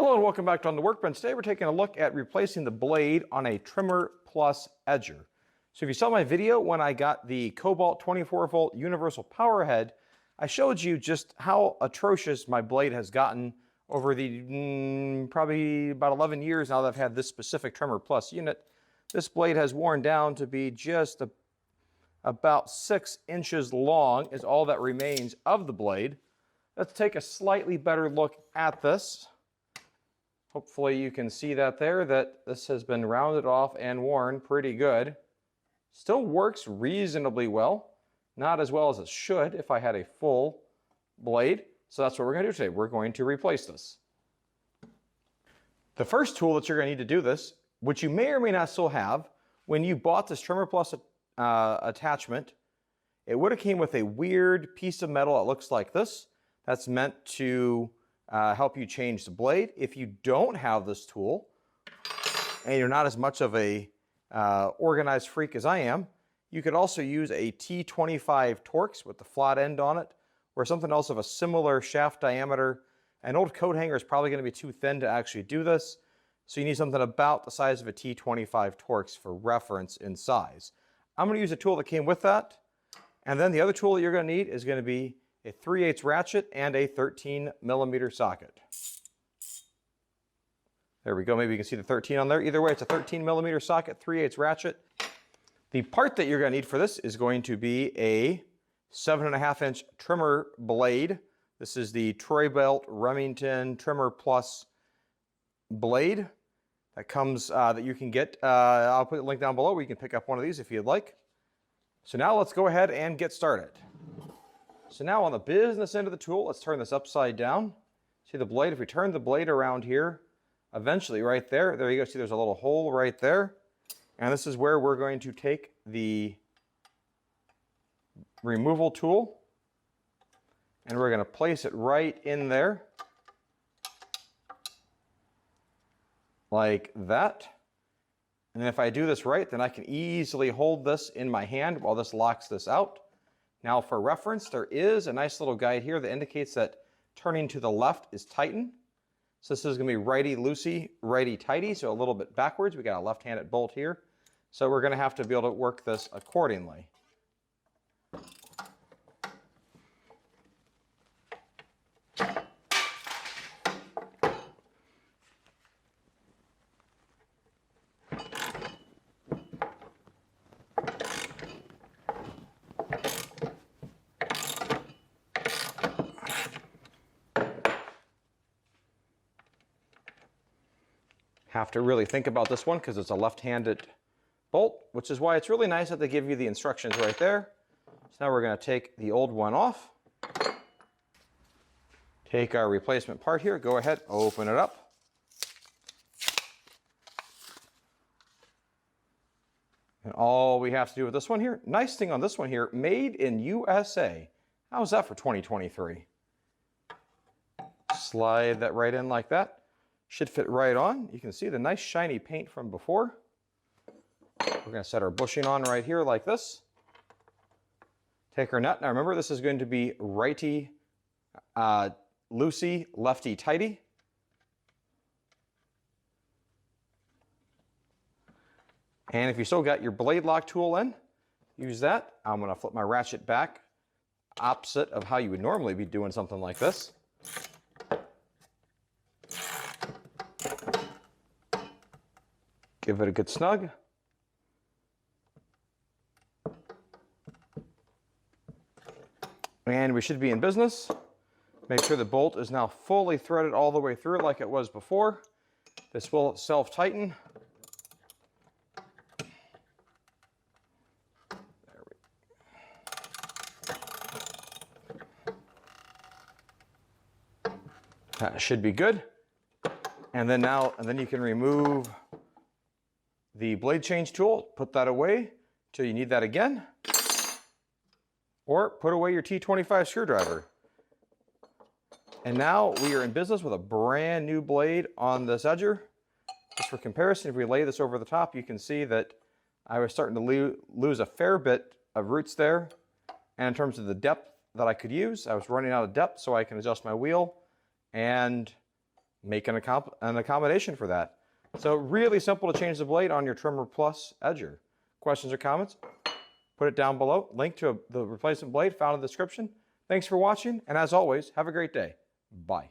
Hello and welcome back to On the Workbench. Today we're taking a look at replacing the blade on a Trimmer Plus edger. So if you saw my video when I got the Kobalt 24-volt universal power head, I showed you just how atrocious my blade has gotten over the probably about 11 years now that I've had this specific Trimmer Plus unit. This blade has worn down to be just about 6 inches long is all that remains of the blade. Let's take a slightly better look at this. Hopefully you can see that there, that this has been rounded off and worn pretty good. Still works reasonably well. Not as well as it should if I had a full blade. So that's what we're going to do today. We're going to replace this. The first tool that you're going to need to do this, which you may or may not still have, when you bought this Trimmer Plus attachment, it would have came with a weird piece of metal that looks like this. That's meant to help you change the blade. If you don't have this tool, and you're not as much of a organized freak as I am, you could also use a T25 Torx with the flat end on it, or something else of a similar shaft diameter. An old coat hanger is probably going to be too thin to actually do this, so you need something about the size of a T25 Torx for reference in size. I'm going to use a tool that came with that, and then the other tool that you're going to need is going to be a 3/8 ratchet and a 13mm socket. There we go. Maybe you can see the 13 on there. Either way, it's a 13mm socket, 3/8 ratchet. The part that you're going to need for this is going to be a 7.5-inch trimmer blade. This is the Troy-Bilt Remington Trimmer Plus blade that comes that you can get. I'll put a link down below where you can pick up one of these if you'd like. So now let's go ahead and get started. So now on the business end of the tool, let's turn this upside down. See the blade? If we turn the blade around here, eventually right there, there you go. See there's a little hole right there. And this is where we're going to take the removal tool and we're going to place it right in there like that. And if I do this right, then I can easily hold this in my hand while this locks this out. Now for reference, there is a nice little guide here that indicates that turning to the left is tighten. So this is going to be righty-loosey, righty-tighty, so a little bit backwards. We got a left-handed bolt here. So we're going to have to be able to work this accordingly. Have to really think about this one because it's a left-handed bolt, which is why it's really nice that they give you the instructions right there. So now we're going to take the old one off. Take our replacement part here, go ahead, open it up. And all we have to do with this one here, nice thing on this one here, made in USA. How's that for 2023? Slide that right in like that. Should fit right on. You can see the nice shiny paint from before. We're going to set our bushing on right here like this. Take our nut. Now remember, this is going to be righty, loosey, lefty, tighty. And if you still got your blade lock tool in, use that. I'm going to flip my ratchet back, opposite of how you would normally be doing something like this. Give it a good snug. And we should be in business. Make sure the bolt is now fully threaded all the way through like it was before. This will self-tighten. That should be good. And then you can remove the blade change tool, put that away till you need that again, or put away your T25 screwdriver. And now we are in business with a brand new blade on this edger. Just for comparison, if we lay this over the top, you can see that I was starting to lose a fair bit of roots there. And in terms of the depth that I could use, I was running out of depth, so I can adjust my wheel and make an accommodation for that. So really simple to change the blade on your Trimmer Plus edger. Questions or comments? Put it down below. Link to the replacement blade found in the description. Thanks for watching, and as always, have a great day. Bye.